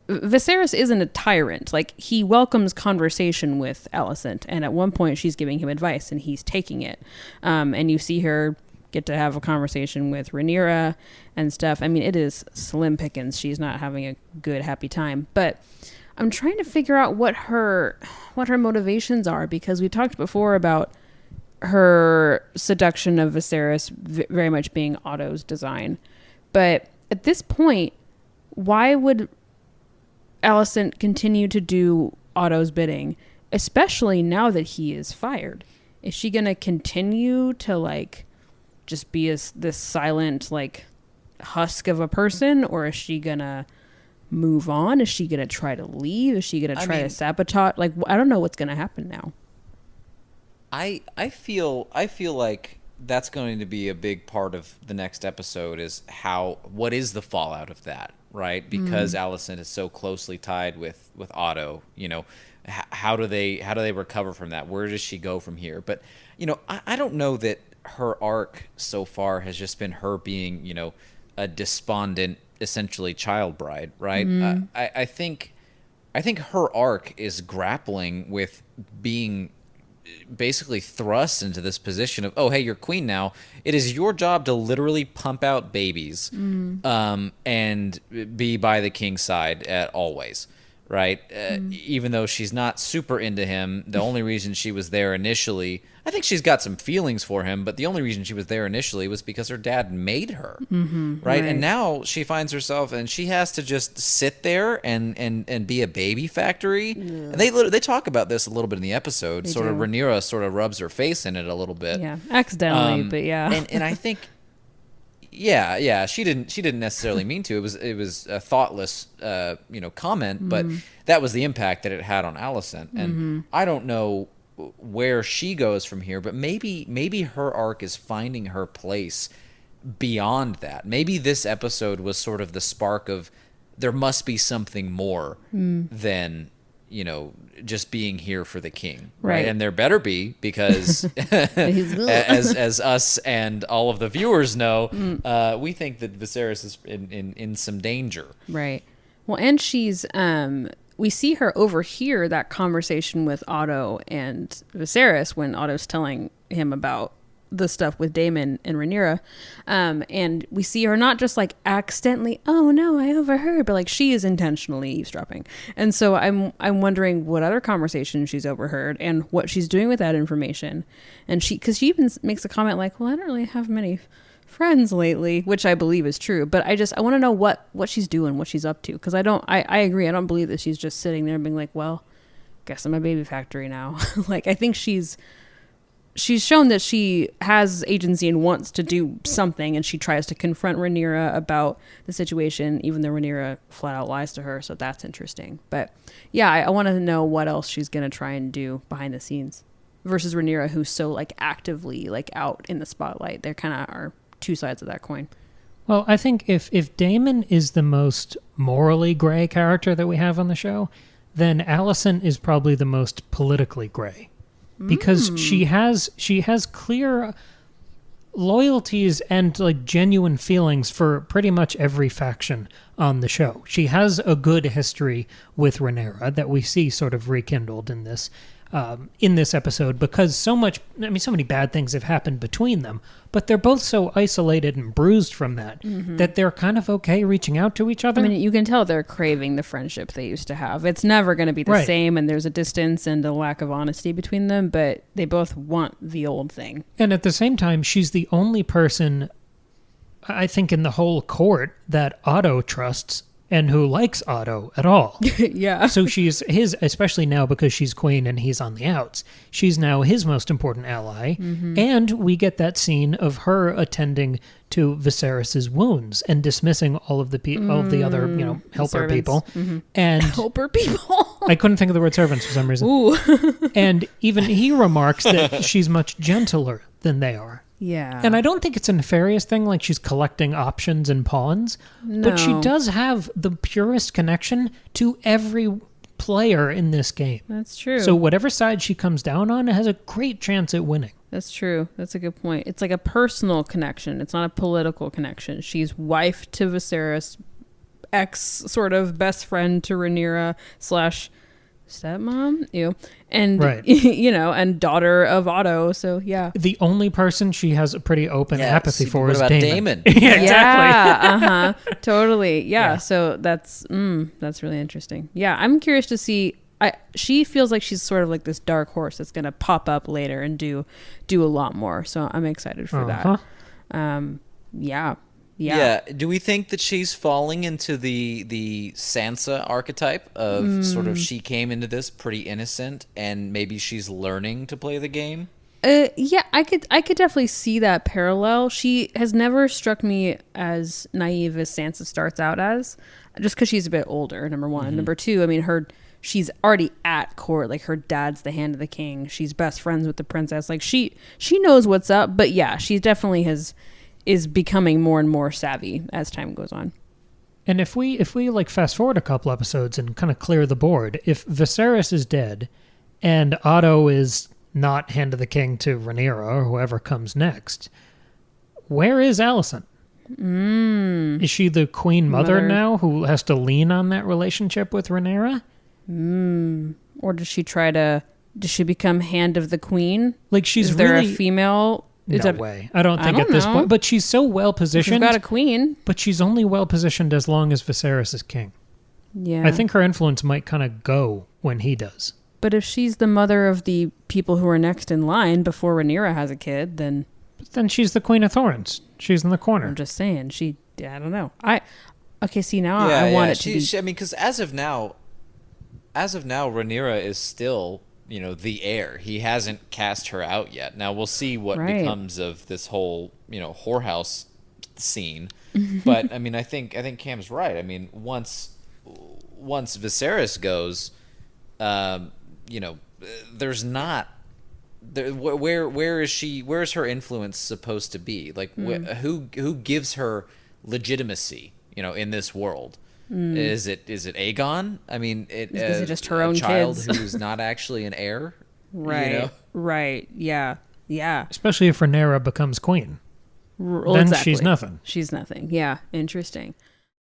Viserys isn't a tyrant. Like, he welcomes conversation with Alicent, and at one point she's giving him advice and he's taking it. And you see her get to have a conversation with Rhaenyra and stuff. I mean, it is slim pickings. She's not having a good, happy time. But I'm trying to figure out what her motivations are, because we talked before about her seduction of Viserys very much being Otto's design. But at this point, why would Alicent continue to do Otto's bidding, especially now that he is fired? Is she going to continue to, like, just be this silent, like, husk of a person, or is she going to move on? Is she going to try to leave? Is she going to try to sabotage? Like, I don't know what's going to happen now. I feel like that's going to be a big part of the next episode, is what is the fallout of that, right? Because Alicent is so closely tied with Otto, you know, how do they recover from that? Where does she go from here? But, you know, I don't know that her arc so far has just been her being, you know, a despondent, essentially child bride, right? I think her arc is grappling with being basically thrust into this position of, oh, hey, you're queen now. It is your job to literally pump out babies and be by the king's side at always, right? Even though she's not super into him, the only reason she was there initially, I think she's got some feelings for him, but the only reason she was there initially was because her dad made her, right? And now she finds herself, and she has to just sit there and be a baby factory. And they talk about this a little bit in the episode. Rhaenyra sort of rubs her face in it a little bit. Yeah, accidentally, but yeah. And I think, yeah, she didn't necessarily mean to. It was a thoughtless, comment, but that was the impact that it had on Alicent. And I don't know where she goes from here, but maybe her arc is finding her place beyond that. Maybe this episode was sort of the spark of, there must be something more than, you know, just being here for the king, right? And there better be, because as us and all of the viewers know, we think that Viserys is in some danger, right? Well, and she's we see her overhear that conversation with Otto and Viserys when Otto's telling him about the stuff with Daemon and Rhaenyra. And we see her not just like accidentally, oh no, I overheard, but like she is intentionally eavesdropping. And so I'm wondering what other conversations she's overheard and what she's doing with that information. And because she even makes a comment like, well, I don't really have many friends lately, which I believe is true, but I want to know what she's doing, what she's up to, because I agree, I don't believe that she's just sitting there and being like, well, guess I'm a baby factory now. Like, I think she's shown that she has agency and wants to do something, and she tries to confront Rhaenyra about the situation, even though Rhaenyra flat out lies to her, so that's interesting. But yeah, I want to know what else she's going to try and do behind the scenes versus Rhaenyra, who's so like actively like out in the spotlight. They're kind of are two sides of that coin. Well, I think if Daemon is the most morally gray character that we have on the show, then Alicent is probably the most politically gray, because she has clear loyalties and like genuine feelings for pretty much every faction on the show. She has a good history with Rhaenyra that we see sort of rekindled in this episode, because so many bad things have happened between them, but they're both so isolated and bruised from that that they're kind of okay reaching out to each other. I mean, you can tell they're craving the friendship they used to have. It's never going to be the same, and there's a distance and a lack of honesty between them, but they both want the old thing. And at the same time, she's the only person, I think, in the whole court that Otto trusts and who likes Otto at all. Yeah. So she's his, especially now because she's queen and he's on the outs. She's now his most important ally. And we get that scene of her attending to Viserys's wounds and dismissing all of the other, helper people. And helper people. I couldn't think of the word servants for some reason. Ooh. And even he remarks that she's much gentler than they are. Yeah. And I don't think it's a nefarious thing like she's collecting options and pawns, but she does have the purest connection to every player in this game. That's true. So whatever side she comes down on has a great chance at winning. That's true. That's a good point. It's like a personal connection. It's not a political connection. She's wife to Viserys ex sort of best friend to Rhaenyra slash stepmom, and Right. and daughter of Otto. So yeah, The only person she has a pretty open apathy see, for what is about Daemon. Daemon? Yeah, exactly. Yeah, totally. Yeah, Yeah. so that's really interesting. Yeah, I'm curious to see. She feels like she's sort of like this dark horse that's going to pop up later and do a lot more. So I'm excited for Uh-huh. that. Yeah. Do we think that she's falling into the Sansa archetype of sort of she came into this pretty innocent and maybe she's learning to play the game? Yeah, I could definitely see that parallel. She has never struck me as naive as Sansa starts out as, just because she's a bit older. Number one, number two. I mean, she's already at court. Like her dad's the hand of the king. She's best friends with the princess. Like she knows what's up. But yeah, she definitely is becoming more and more savvy as time goes on. And if we like fast forward a couple episodes and kind of clear the board, if Viserys is dead and Otto is not hand of the king to Rhaenyra or whoever comes next, where is Alicent? Is she the queen mother now who has to lean on that relationship with Rhaenyra? Or does she become hand of the queen? Like she's is there really a female? no way. I don't think at this point. But she's so well She's positioned. got a queen. But she's only well positioned as long as Viserys is king. Yeah, I think her influence might kind of go when he does. But if she's the mother of the people who are next in line before Rhaenyra has a kid, then But then she's the Queen of Thorns. She's in the corner. I'm just saying I don't know. I want it to be. I mean, because as of now, Rhaenyra is still, the heir. He hasn't cast her out yet. Now we'll see what Right. becomes of this whole, whorehouse scene. But I mean, I think Cam's right. I mean, once Viserys goes, there's not. Where is she? Where is her influence supposed to be? Like, who gives her legitimacy? In this world, is it Aegon? I mean, is it just her own child kids? who's not actually an heir? Right. Right. Yeah. Especially if Rhaenyra becomes queen. Well, Then exactly. she's nothing. She's nothing. Yeah. Interesting.